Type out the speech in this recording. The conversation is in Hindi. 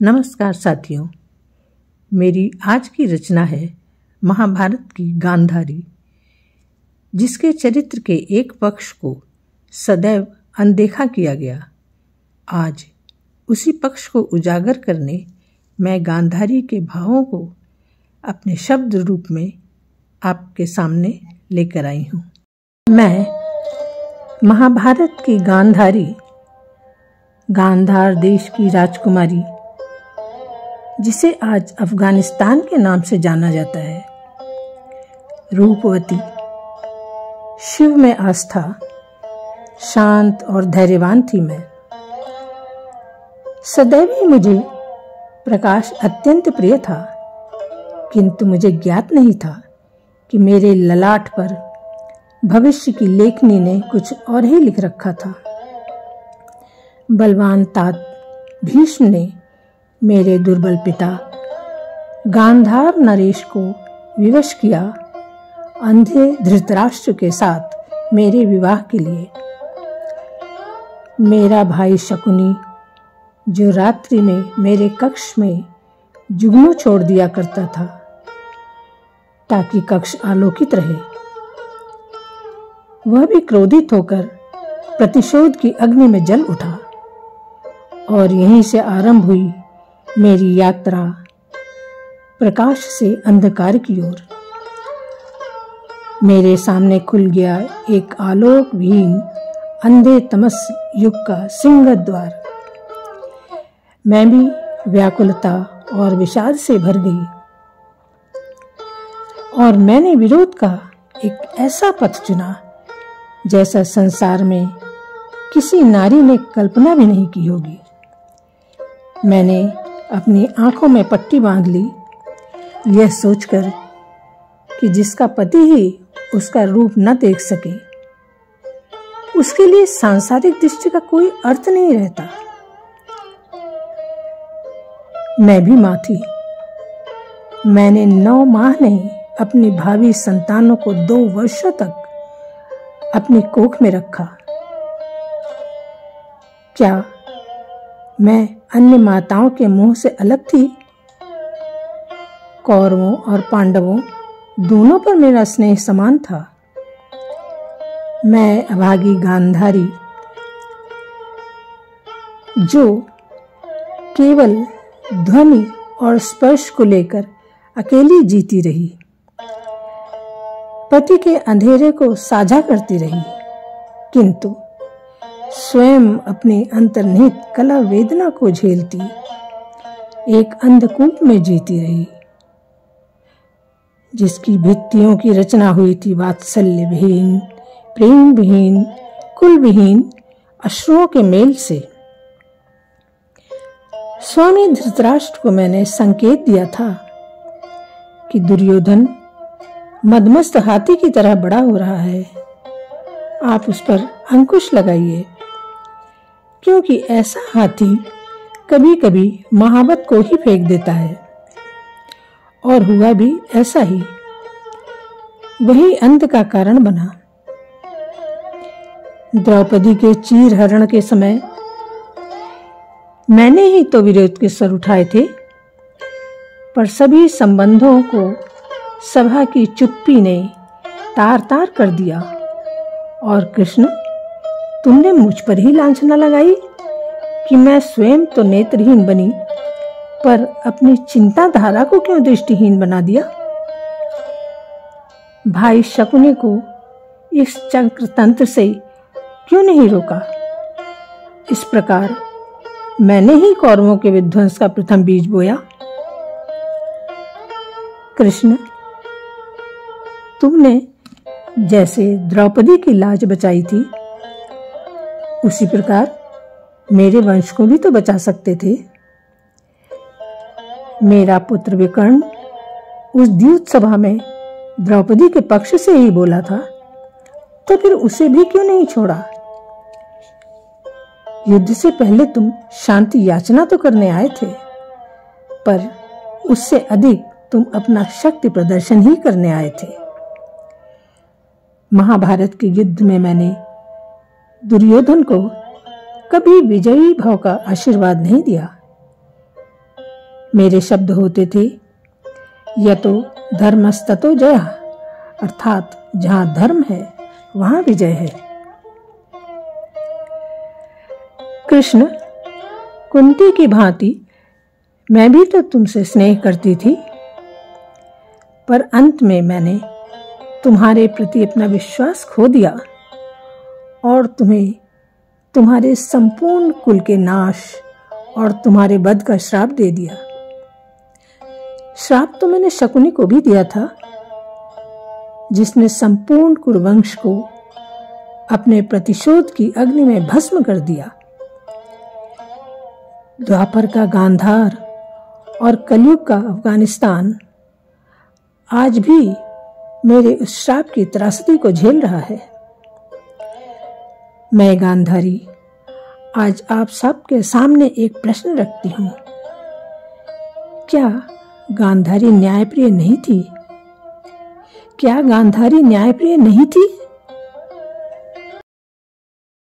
नमस्कार साथियों, मेरी आज की रचना है महाभारत की गांधारी, जिसके चरित्र के एक पक्ष को सदैव अनदेखा किया गया। आज उसी पक्ष को उजागर करने मैं गांधारी के भावों को अपने शब्द रूप में आपके सामने लेकर आई हूँ। मैं महाभारत की गांधारी, गांधार देश की राजकुमारी, जिसे आज अफगानिस्तान के नाम से जाना जाता है, रूपवती, शिव में आस्था, शांत और धैर्यवान थी मैं। सदैव ही मुझे प्रकाश अत्यंत प्रिय था, किंतु मुझे ज्ञात नहीं था कि मेरे ललाट पर भविष्य की लेखनी ने कुछ और ही लिख रखा था। बलवान तात भीष्म ने मेरे दुर्बल पिता गांधार नरेश को विवश किया अंधे धृतराष्ट्र के साथ मेरे विवाह के लिए। मेरा भाई शकुनी, जो रात्रि में मेरे कक्ष में जुगनू छोड़ दिया करता था ताकि कक्ष आलोकित रहे, वह भी क्रोधित होकर प्रतिशोध की अग्नि में जल उठा और यहीं से आरंभ हुई मेरी यात्रा प्रकाश से अंधकार की ओर। मेरे सामने खुल गया एक आलोक विहीन अंधे तमस युग का सिंह द्वार। मैं भी व्याकुलता और विषाद से भर गई और मैंने विरोध का एक ऐसा पथ चुना जैसा संसार में किसी नारी ने कल्पना भी नहीं की होगी। मैंने अपनी आंखों में पट्टी बांध ली, यह सोचकर कि जिसका पति ही उसका रूप न देख सके, उसके लिए सांसारिक दृष्टि का कोई अर्थ नहीं रहता। मैं भी मां थी। मैंने 9 माह नहीं, अपनी भावी संतानों को 2 वर्षों तक अपनी कोख में रखा। क्या मैं अन्य माताओं के मुंह से अलग थी? कौरवों और पांडवों दोनों पर मेरा स्नेह समान था। मैं अभागी गांधारी, जो केवल ध्वनि और स्पर्श को लेकर अकेली जीती रही, पति के अंधेरे को साझा करती रही, किंतु स्वयं अपनी अंतर्निहित कला वेदना को झेलती एक अंधकूप में जीती रही, जिसकी भित्तियों की रचना हुई थी वात्सल्य विहीन, प्रेम विहीन, कुल विहीन अश्रुओं के मेल से। स्वामी धृतराष्ट्र को मैंने संकेत दिया था कि दुर्योधन मदमस्त हाथी की तरह बड़ा हो रहा है, आप उस पर अंकुश लगाइए, क्योंकि ऐसा हाथी कभी कभी महावत को ही फेंक देता है। और हुआ भी ऐसा ही, वही अंत का कारण बना। द्रौपदी के चीर हरण के समय मैंने ही तो विरोध के स्वर उठाए थे, पर सभी संबंधों को सभा की चुप्पी ने तार तार कर दिया। और कृष्ण, तुमने मुझ पर ही लांछना लगाई कि मैं स्वयं तो नेत्रहीन बनी, पर अपनी चिंता धारा को क्यों दृष्टिहीन बना दिया? भाई शकुनी को इस चक्र तंत्र से क्यों नहीं रोका? इस प्रकार मैंने ही कौरवों के विध्वंस का प्रथम बीज बोया। कृष्ण, तुमने जैसे द्रौपदी की लाज बचाई थी, उसी प्रकार मेरे वंश को भी तो बचा सकते थे। मेरा पुत्र विकर्ण उस द्यूत सभा में द्रौपदी के पक्ष से ही बोला था, तो फिर उसे भी क्यों नहीं छोड़ा? युद्ध से पहले तुम शांति याचना तो करने आए थे, पर उससे अधिक तुम अपना शक्ति प्रदर्शन ही करने आए थे। महाभारत के युद्ध में मैंने दुर्योधन को कभी विजयी भाव का आशीर्वाद नहीं दिया। मेरे शब्द होते थे, यतो धर्मस्ततो जय, अर्थात जहां धर्म है वहां विजय है। कृष्ण, कुंती की भांति मैं भी तो तुमसे स्नेह करती थी, पर अंत में मैंने तुम्हारे प्रति अपना विश्वास खो दिया और तुम्हें तुम्हारे संपूर्ण कुल के नाश और तुम्हारे वध का श्राप दे दिया। श्राप तो मैंने शकुनी को भी दिया था, जिसने संपूर्ण कुरुवंश को अपने प्रतिशोध की अग्नि में भस्म कर दिया। द्वापर का गांधार और कलयुग का अफगानिस्तान आज भी मेरे उस श्राप की त्रासदी को झेल रहा है। मैं गांधारी आज आप सबके सामने एक प्रश्न रखती हूं, क्या गांधारी न्यायप्रिय नहीं थी? क्या गांधारी न्यायप्रिय नहीं थी?